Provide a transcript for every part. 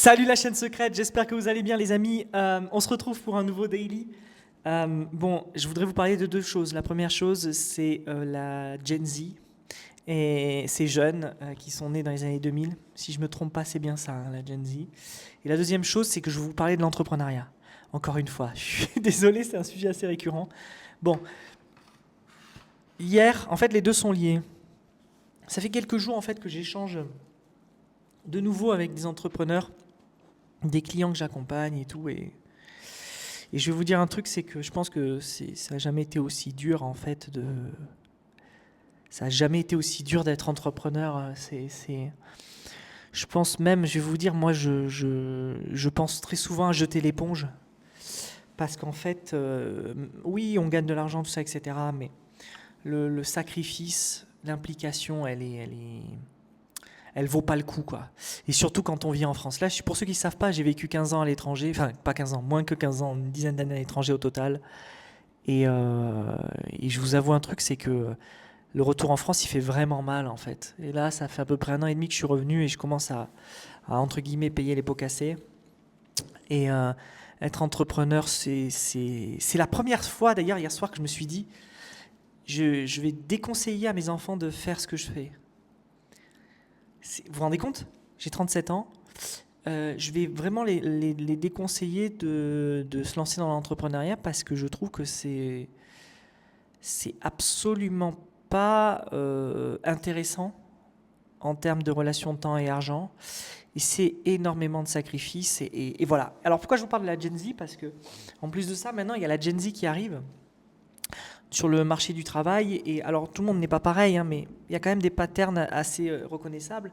Salut la chaîne secrète, j'espère que vous allez bien les amis. On se retrouve pour un nouveau daily. Bon, je voudrais vous parler de deux choses. La première chose, c'est la Gen Z et ces jeunes qui sont nés dans les années 2000. Si je me trompe pas, c'est bien ça, hein, la Gen Z. Et la deuxième chose, c'est que je vais vous parler de l'entrepreneuriat. Encore une fois, je suis désolé, c'est un sujet assez récurrent. Bon, hier, en fait, les deux sont liés. Ça fait quelques jours en fait que j'échange de nouveau avec des entrepreneurs, des clients que j'accompagne et tout. Et je vais vous dire un truc, c'est que je pense que ça n'a jamais été aussi dur en fait ça n'a jamais été aussi dur d'être entrepreneur. Je pense même, je vais vous dire, moi je pense très souvent à jeter l'éponge. Parce qu'en fait, oui, on gagne de l'argent, tout ça, etc. Mais le sacrifice, l'implication, elle vaut pas le coup, quoi. Et surtout quand on vit en France. Là, pour ceux qui ne savent pas, j'ai vécu 15 ans à l'étranger, enfin pas 15 ans, moins que 15 ans, une dizaine d'années à l'étranger au total. Et je vous avoue un truc, c'est que le retour en France, il fait vraiment mal en fait. Et là, ça fait à peu près un an et demi que je suis revenu et je commence à entre guillemets payer les pots cassés. Et être entrepreneur, c'est la première fois d'ailleurs hier soir que je me suis dit, je vais déconseiller à mes enfants de faire ce que je fais. Vous vous rendez compte? J'ai 37 ans. Je vais vraiment les déconseiller de se lancer dans l'entrepreneuriat parce que je trouve que c'est absolument pas intéressant en termes de relation de temps et argent. Et c'est énormément de sacrifices. Et voilà. Alors pourquoi je vous parle de la Gen Z? Parce que en plus de ça, maintenant, il y a la Gen Z qui arrive sur le marché du travail. Et alors tout le monde n'est pas pareil, hein, mais il y a quand même des patterns assez reconnaissables.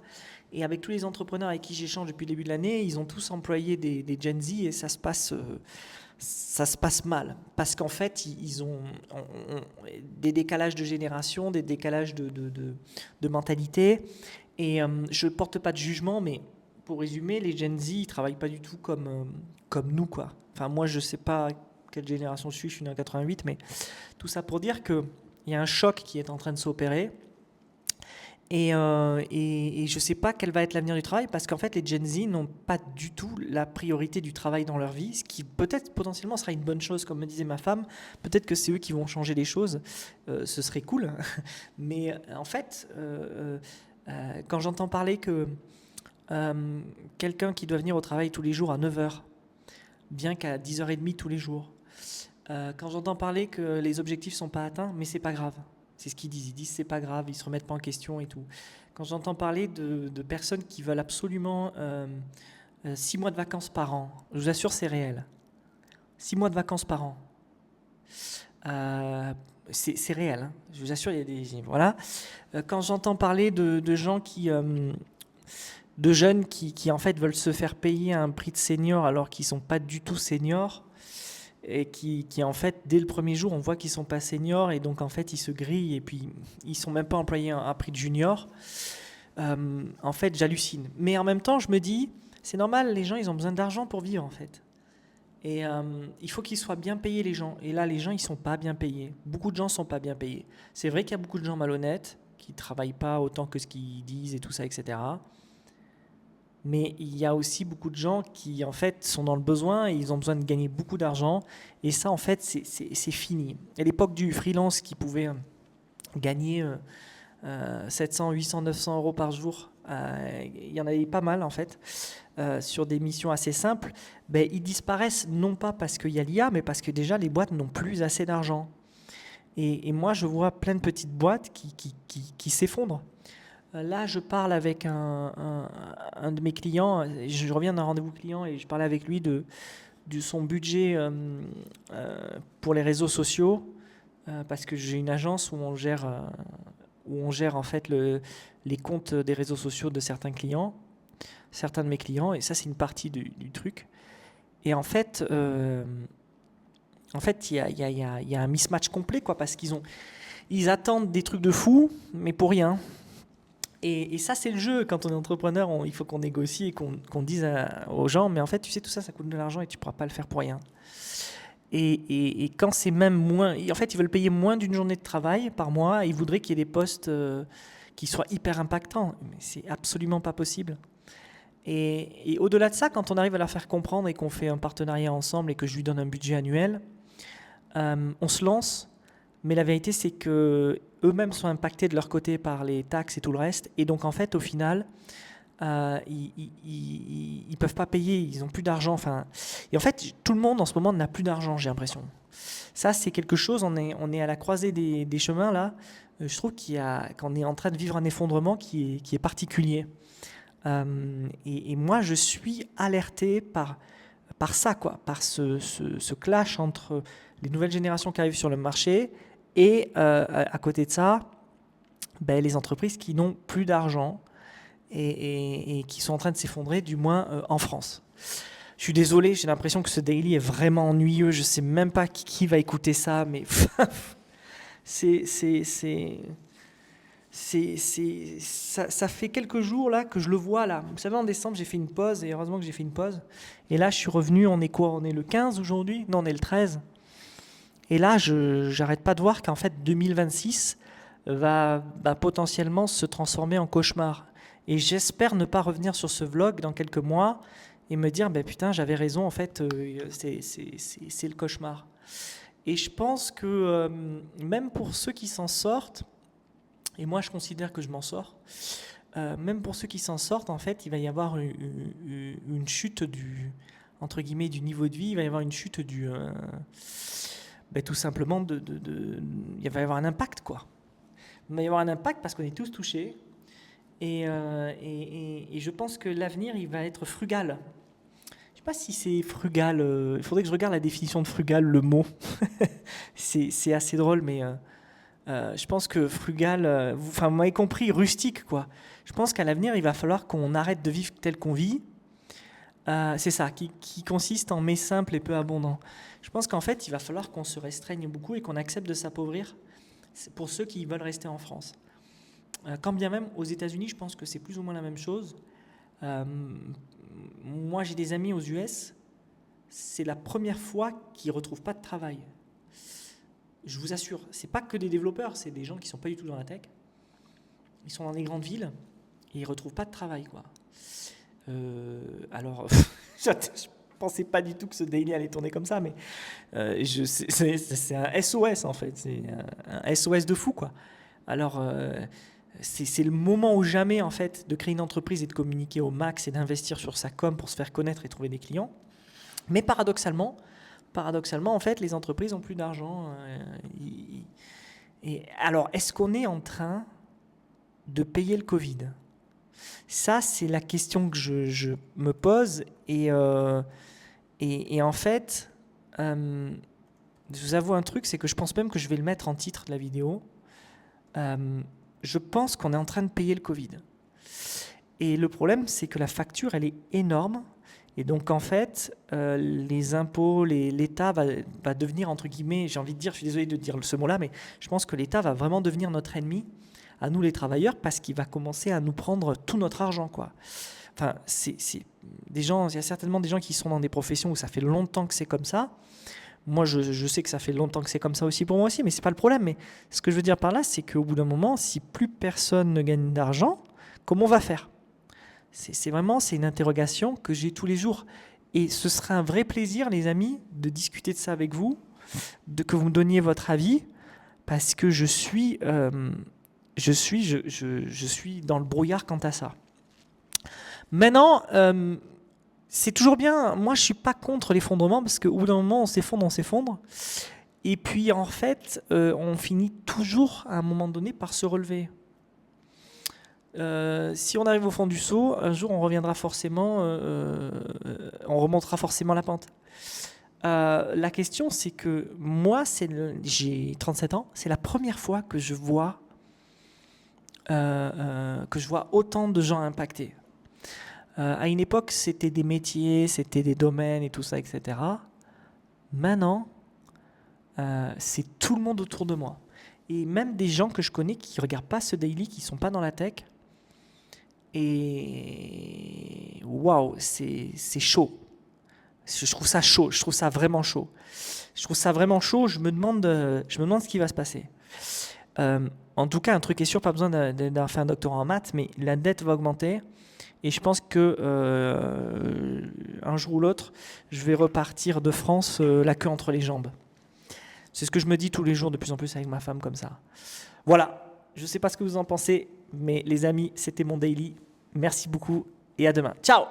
Et avec tous les entrepreneurs avec qui j'échange depuis le début de l'année, ils ont tous employé des Gen Z et ça se passe mal. Parce qu'en fait, ils ont des décalages de génération, des décalages de mentalité. Et je ne porte pas de jugement, mais pour résumer, les Gen Z, ils ne travaillent pas du tout comme nous, quoi. Enfin, moi, je ne sais pas quelle génération je suis né en 88, mais tout ça pour dire qu'il y a un choc qui est en train de s'opérer. Et je ne sais pas quel va être l'avenir du travail parce qu'en fait les Gen Z n'ont pas du tout la priorité du travail dans leur vie, ce qui peut-être potentiellement sera une bonne chose, comme me disait ma femme. Peut-être que c'est eux qui vont changer les choses, ce serait cool. Mais en fait, quand j'entends parler que quelqu'un qui doit venir au travail tous les jours à 9 heures, bien qu'à 10h30 tous les jours, quand j'entends parler que les objectifs ne sont pas atteints, mais c'est pas grave. C'est ce qu'ils disent. Ils disent c'est pas grave, ils se remettent pas en question et tout. Quand j'entends parler de personnes qui veulent absolument 6 mois de vacances par an, je vous assure c'est réel. 6 mois de vacances par an. C'est réel. Hein. Je vous assure, il y a des... Voilà. Quand j'entends parler de gens de jeunes qui en fait veulent se faire payer un prix de senior alors qu'ils sont pas du tout seniors, et qui en fait, dès le premier jour, on voit qu'ils sont pas seniors et donc en fait, ils se grillent et puis ils sont même pas employés à un prix de junior. En fait, j'hallucine. Mais en même temps, je me dis, c'est normal, les gens, ils ont besoin d'argent pour vivre en fait. Et il faut qu'ils soient bien payés les gens. Et là, les gens, ils sont pas bien payés. Beaucoup de gens sont pas bien payés. C'est vrai qu'il y a beaucoup de gens malhonnêtes qui travaillent pas autant que ce qu'ils disent et tout ça, etc. Mais il y a aussi beaucoup de gens qui, en fait, sont dans le besoin et ils ont besoin de gagner beaucoup d'argent. Et ça, en fait, c'est fini. À l'époque du freelance qui pouvait gagner 700, 800, 900 euros par jour, il y en avait pas mal, en fait, sur des missions assez simples. Ben, ils disparaissent non pas parce qu'il y a l'IA, mais parce que déjà, les boîtes n'ont plus assez d'argent. Et moi, je vois plein de petites boîtes qui s'effondrent. Là, je parle avec un de mes clients. Je reviens d'un rendez-vous client et je parlais avec lui de son budget pour les réseaux sociaux parce que j'ai une agence où on gère en fait les comptes des réseaux sociaux de certains clients, certains de mes clients, et ça c'est une partie du truc. Et en fait, il y a un mismatch complet quoi, parce ils attendent des trucs de fou, mais pour rien. Et ça, c'est le jeu. Quand on est entrepreneur, il faut qu'on négocie et qu'on dise aux gens, mais en fait, tu sais, tout ça, ça coûte de l'argent et tu ne pourras pas le faire pour rien. Et quand c'est même moins... En fait, ils veulent payer moins d'une journée de travail par mois. Ils voudraient qu'il y ait des postes qui soient hyper impactants. Mais c'est absolument pas possible. Et au-delà de ça, quand on arrive à leur faire comprendre et qu'on fait un partenariat ensemble et que je lui donne un budget annuel, on se lance. Mais la vérité, c'est que eux-mêmes sont impactés de leur côté par les taxes et tout le reste. Et donc, en fait, au final, ils peuvent pas payer, ils ont plus d'argent. Enfin, et en fait, tout le monde en ce moment n'a plus d'argent, j'ai l'impression. Ça, c'est quelque chose. On est à la croisée des chemins là. Je trouve qu'on est en train de vivre un effondrement qui est particulier. Et moi, je suis alerté par ça, quoi, par ce clash entre les nouvelles générations qui arrivent sur le marché et à côté de ça, ben, les entreprises qui n'ont plus d'argent et qui sont en train de s'effondrer, du moins en France. Je suis désolé, j'ai l'impression que ce daily est vraiment ennuyeux. Je sais même pas qui va écouter ça, mais ça fait quelques jours là que je le vois là. Vous savez, en décembre, j'ai fait une pause et heureusement que j'ai fait une pause. Et là, je suis revenu. On est quoi? On est le 15 aujourd'hui? Non, on est le 13. Et là, j'arrête pas de voir qu'en fait 2026 va potentiellement se transformer en cauchemar. Et j'espère ne pas revenir sur ce vlog dans quelques mois et me dire, ben putain, j'avais raison, en fait, c'est le cauchemar. Et je pense que même pour ceux qui s'en sortent, et moi je considère que je m'en sors, même pour ceux qui s'en sortent, en fait, il va y avoir une chute entre guillemets, du niveau de vie, il va y avoir une chute tout simplement, il va y avoir un impact, quoi. Il va y avoir un impact parce qu'on est tous touchés. Et je pense que l'avenir, il va être frugal. Je ne sais pas si c'est frugal. Il faudrait que je regarde la définition de frugal, le mot. c'est assez drôle, mais je pense que frugal, vous m'avez compris, rustique, quoi. Je pense qu'à l'avenir, il va falloir qu'on arrête de vivre tel qu'on vit. C'est ça, qui consiste en mets simples et peu abondants. Je pense qu'en fait, il va falloir qu'on se restreigne beaucoup et qu'on accepte de s'appauvrir pour ceux qui veulent rester en France. Quand bien même, aux États-Unis, je pense que c'est plus ou moins la même chose. Moi, j'ai des amis aux US, c'est la première fois qu'ils ne retrouvent pas de travail. Je vous assure, ce n'est pas que des développeurs, c'est des gens qui ne sont pas du tout dans la tech. Ils sont dans les grandes villes et ils ne retrouvent pas de travail, quoi. Alors, je ne pensais pas du tout que ce daily allait tourner comme ça, mais c'est un SOS, en fait. C'est un SOS de fou, quoi. Alors, c'est le moment ou jamais, en fait, de créer une entreprise et de communiquer au max et d'investir sur sa com pour se faire connaître et trouver des clients. Mais paradoxalement, en fait, les entreprises n'ont plus d'argent. Et alors, est-ce qu'on est en train de payer le Covid ? Ça, c'est la question que je me pose. Et en fait, je vous avoue un truc, c'est que je pense même que je vais le mettre en titre de la vidéo. Je pense qu'on est en train de payer le Covid. Et le problème, c'est que la facture, elle est énorme. Et donc, en fait, les impôts, l'État va devenir, entre guillemets, j'ai envie de dire, je suis désolé de dire ce mot-là, mais je pense que l'État va vraiment devenir notre ennemi, à nous les travailleurs, parce qu'il va commencer à nous prendre tout notre argent, quoi. Enfin, c'est des gens, il y a certainement des gens qui sont dans des professions où ça fait longtemps que c'est comme ça. Moi, je sais que ça fait longtemps que c'est comme ça aussi pour moi aussi, mais c'est pas le problème. Mais ce que je veux dire par là, c'est qu'au bout d'un moment, si plus personne ne gagne d'argent, comment on va faire ? C'est une interrogation que j'ai tous les jours. Et ce serait un vrai plaisir, les amis, de discuter de ça avec vous, que vous me donniez votre avis, parce que je suis dans le brouillard quant à ça. Maintenant, c'est toujours bien. Moi, je ne suis pas contre l'effondrement, parce qu'au bout d'un moment, on s'effondre. Et puis, en fait, on finit toujours, à un moment donné, par se relever. Si on arrive au fond du seau, un jour on reviendra forcément, on remontera forcément la pente. La question, c'est que moi, j'ai 37 ans, c'est la première fois que je vois autant de gens impactés. À une époque, c'était des métiers, c'était des domaines et tout ça, etc. Maintenant, c'est tout le monde autour de moi. Et même des gens que je connais qui ne regardent pas ce daily, qui ne sont pas dans la tech. Et waouh, c'est chaud. Je trouve ça chaud, je trouve ça vraiment chaud. Je me demande ce qui va se passer. En tout cas, un truc est sûr, pas besoin d'avoir fait un doctorat en maths, mais la dette va augmenter. Et je pense que un jour ou l'autre, je vais repartir de France la queue entre les jambes. C'est ce que je me dis tous les jours de plus en plus avec ma femme comme ça. Voilà, je ne sais pas ce que vous en pensez, mais les amis, c'était mon daily. Merci beaucoup et à demain. Ciao!